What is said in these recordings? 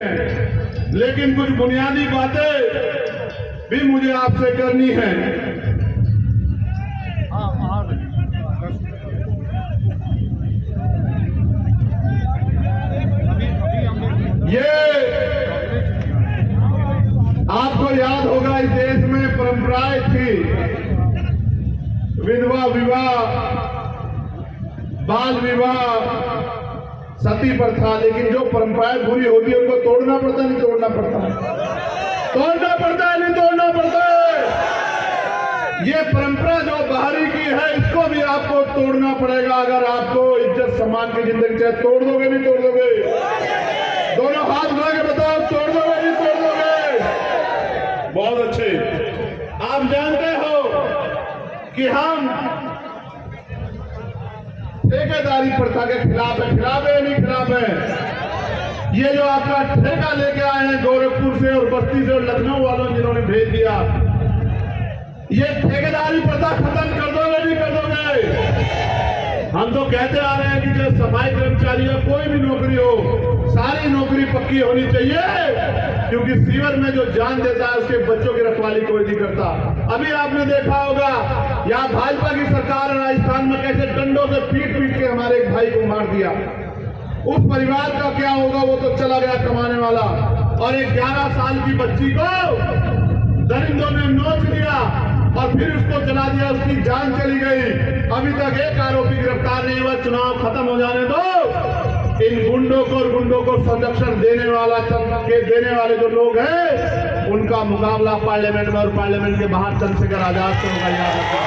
लेकिन कुछ बुनियादी बातें भी मुझे आपसे करनी है। ये आपको याद होगा, इस देश में परंपराएं थी, विधवा विवाह, बाल विवाह, सती प्रथा। लेकिन जो परंपराएं बुरी होती है उनको तोड़ना पड़ता है, नहीं तोड़ना पड़ता है? तोड़ना पड़ता है, नहीं तोड़ना पड़ता है? ये परंपरा जो बाहरी की है, इसको भी आपको तोड़ना पड़ेगा। अगर आपको इज्जत सम्मान की जिंदगी चाहे, तोड़ दोगे नहीं तोड़ दोगे? दोनों हाथ उठा के बताओ, तोड़ दोगे नहीं तोड़ दोगे? बहुत अच्छे। आप जानते हो कि हम ठेकेदारी प्रथा के खिलाफ है। खिलाफ है नहीं खिलाफ है? ये जो आपका ठेका लेके आए हैं गोरखपुर से और बस्ती से और लखनऊ वालों जिन्होंने भेज दिया, ये ठेकेदारी प्रथा खत्म कर दोगे नहीं कर दोगे? हम तो कहते आ रहे हैं कि जो सफाई कर्मचारी हो, कोई भी नौकरी हो, सारी नौकरी पक्की होनी चाहिए, क्योंकि सीवर में जो जान देता है उसके बच्चों की रखवाली कोई नहीं करता। अभी आपने देखा होगा यहाँ भाजपा की सरकार है राजस्थान में, कैसे डंडों से पीट पीट के हमारे एक भाई को मार दिया। उस परिवार का क्या होगा? वो तो चला गया कमाने वाला, और एक 11 साल की बच्ची को दरिंदों ने नोच दिया और फिर उसको जला दिया, उसकी जान चली गई। अभी तक एक आरोपी गिरफ्तार नहीं हुआ। चुनाव खत्म हो जाने दो, इन गुंडों को संरक्षण देने वाले जो लोग हैं, उनका मुकाबला पार्लियामेंट में और पार्लियामेंट के बाहर चंद्रशेखर आजाद से होगा। याद रखना।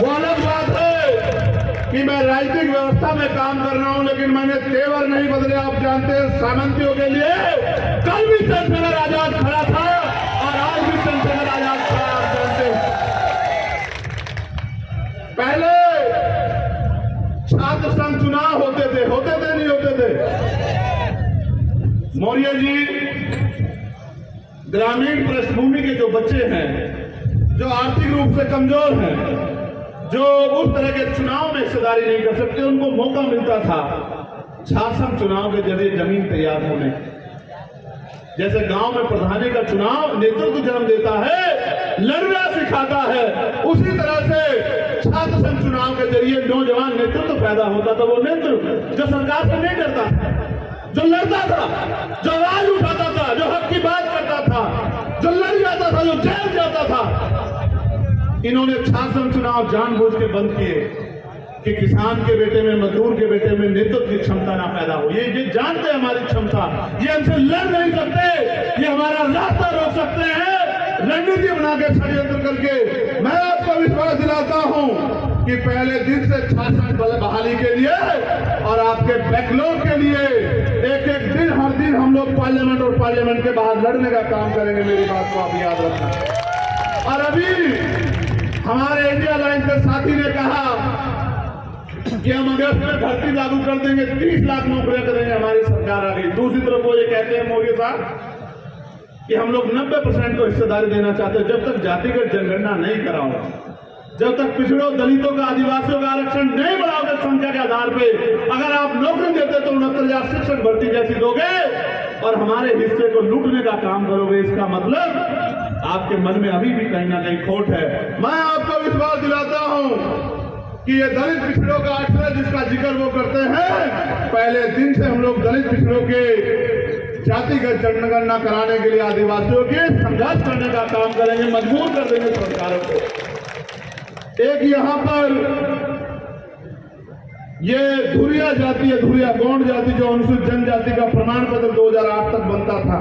वो अलग बात है कि मैं राजनीतिक व्यवस्था में काम कर रहा हूं, लेकिन मैंने तेवर नहीं बदले। आप जानते हैं, सामंतियों के लिए कल भी चंद्रशेखर आजाद खड़ा था और आज भी चंद्रशेखर आजाद खड़ा। आप जानते हैं, पहले छात्र संघ चुनाव होते थे नहीं होते थे? मौर्य जी, ग्रामीण पृष्ठभूमि के जो बच्चे हैं, जो आर्थिक रूप से कमजोर हैं, जो उस तरह के चुनाव में हिस्सेदारी नहीं कर सकते, उनको मौका मिलता था छात्र संघ चुनाव के जरिए जमीन तैयार होने। जैसे गांव में प्रधानी का चुनाव नेतृत्व जन्म देता है, लड़ना सिखाता है, उसी तरह से छात्र संघ चुनाव के जरिए नौजवान नेतृत्व पैदा होता था। वो नेतृत्व जो सरकार से नहीं डरता था, जो लड़ता था, जो आवाज उठाता था, जो हक की बात करता था, जो लड़ जाता था, जो जेल जाता था। इन्होंने छात्र संघ चुनाव जानबूझ के बंद किए कि किसान के बेटे में, मजदूर के बेटे में नेतृत्व की क्षमता ना पैदा हो। ये जानते हैं हमारी क्षमता, ये हमसे लड़ नहीं सकते, ये हमारा रास्ता रोक सकते हैं रणनीति बना के, षड्यंत्र करके। मैं आपको विश्वास दिलाता हूं कि पहले दिन से छात्र बहाली के लिए और आपके बैकलॉग के लिए एक एक दिन, हर दिन हम लोग पार्लियामेंट और पार्लियामेंट के बाहर लड़ने का काम करेंगे। मेरी बात को आप याद रखना। और अभी हमारे इंडिया अलायंस के साथी ने कहा कि हम अगस्त में भर्ती लागू कर देंगे, 30 लाख नौकरियां करेंगे, हमारी सरकार आ गई। दूसरी तरफ वो ये कहते हैं मोदी साहब कि हम लोग 90% को हिस्सेदारी देना चाहते हैं। जब तक जातिगत जनगणना नहीं कराओगे, जब तक पिछड़ों, दलितों का, आदिवासियों का आरक्षण नहीं बढ़ाओगे संख्या के आधार पे, अगर आप नौकरी देते तो 69,000 शिक्षक भर्ती जैसी दोगे और हमारे हिस्से को लूटने का काम करोगे, इसका मतलब आपके मन में अभी भी कहीं ना कहीं खोट है। मैं आपको विश्वास दिलाता हूं कि ये दलित पिछड़ों का आश्रय जिसका जिक्र वो करते हैं, पहले दिन से हम लोग दलित पिछड़ों के जातिगत जनगणना कराने के लिए आदिवासियों के संघर्ष करने का काम करेंगे, मजबूर कर देंगे सरकारों को। एक यहाँ पर ये धुरिया जाति है, धुरिया गौंड जाति, जो अनुसूचित जनजाति का प्रमाण पत्र 2008 तक बनता था,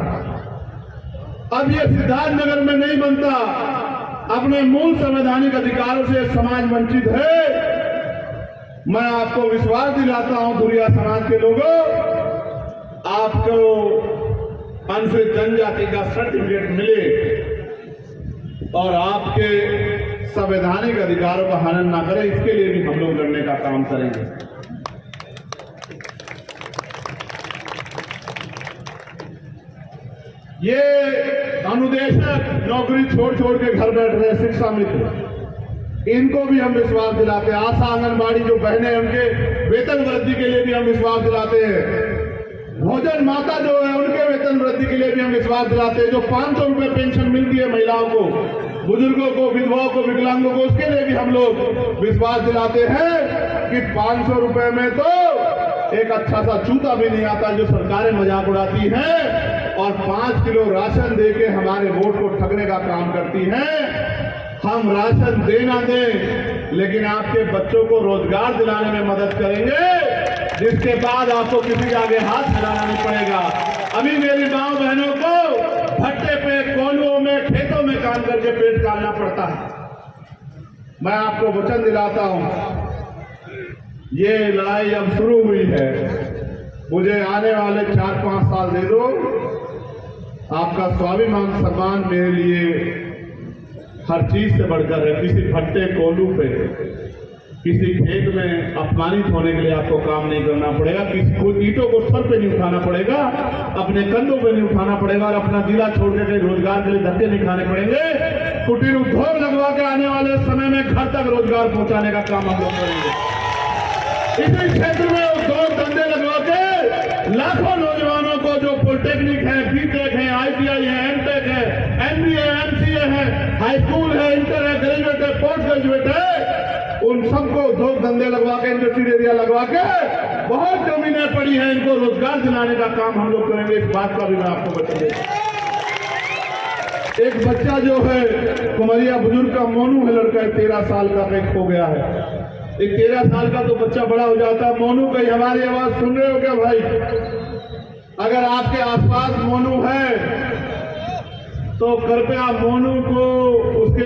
अब ये सिद्धार्थनगर में नहीं बनता। अपने मूल संवैधानिक अधिकारों से समाज वंचित है। मैं आपको विश्वास दिलाता हूं, धुरिया समाज के लोगों, आपको अनुसूचित जनजाति का सर्टिफिकेट मिले और आपके संवैधानिक अधिकारों का हनन ना करें, इसके लिए भी हम लोग लड़ने का काम करेंगे। ये अनुदेशक नौकरी छोड़ के घर बैठ रहे शिक्षा मित्र, इनको भी हम विश्वास दिलाते हैं। आशा आंगनबाड़ी जो बहनें, उनके वेतन वृद्धि के लिए भी हम विश्वास दिलाते हैं। भोजन माता जो है उनके वेतन वृद्धि के लिए भी हम विश्वास दिलाते हैं। जो 500 रुपए पेंशन मिलती है महिलाओं को, बुजुर्गों को, विधवाओं को, विकलांगों को, उसके लिए भी हम लोग विश्वास दिलाते हैं कि 500 रुपए में तो एक अच्छा सा जूता भी नहीं आता, जो सरकारें मजाक उड़ाती हैं और 5 किलो राशन देके हमारे वोट को ठगने का काम करती हैं। हम राशन देना दें, लेकिन आपके बच्चों को रोजगार दिलाने में मदद करेंगे, जिसके बाद आपको किसी के आगे हाथ फैलाना नहीं पड़ेगा। अभी मेरी माँ बहनों को भट्टे पे, कोल्हुओं में, खेतों में काम करके पेट पालना पड़ता है। मैं आपको वचन दिलाता हूं, ये लड़ाई अब शुरू हुई है, मुझे आने वाले 4-5 साल दे दो, आपका स्वाभिमान सम्मान मेरे लिए हर चीज से बढ़कर है। किसी भट्टे कोल्हू पे, किसी खेत में अपमानित होने के लिए आपको काम नहीं करना पड़ेगा, किसी को ईंटों को सर पे नहीं उठाना पड़ेगा, अपने कंधों पे नहीं उठाना पड़ेगा और अपना जिला छोड़ के रोजगार के लिए धक्के नहीं खाने पड़ेंगे। कुटीर उद्योग लगवा के आने वाले समय में घर तक रोजगार पहुंचाने का काम हम लोग करेंगे। इसी क्षेत्र में उद्योग धंधे लगवा के लाखों नौजवानों को, जो पॉलिटेक्निक है, बीटेक है, आईटीआई है, एमटेक है, एमबीए, एमसीए है, हाई स्कूल है, इंटर है, ग्रेजुएट है, पोस्ट ग्रेजुएट है, उन सबको उद्योग धंधे लगवा के, इंडस्ट्रियल एरिया लगवा के, बहुत जमीनें पड़ी हैं, इनको रोजगार दिलाने का काम हम लोग करेंगे। इस बात का भी मैं आपको बताऊंगा। एक बच्चा जो है कुमरिया बुजुर्ग का मोनू है, लड़का है, 13 साल का, कहीं खो गया है। एक 13 साल का तो बच्चा बड़ा हो जाता है। मोनू, कहीं हमारी आवाज सुन रहे हो क्या भाई? अगर आपके आसपास मोनू है तो कृपया मोनू को उसके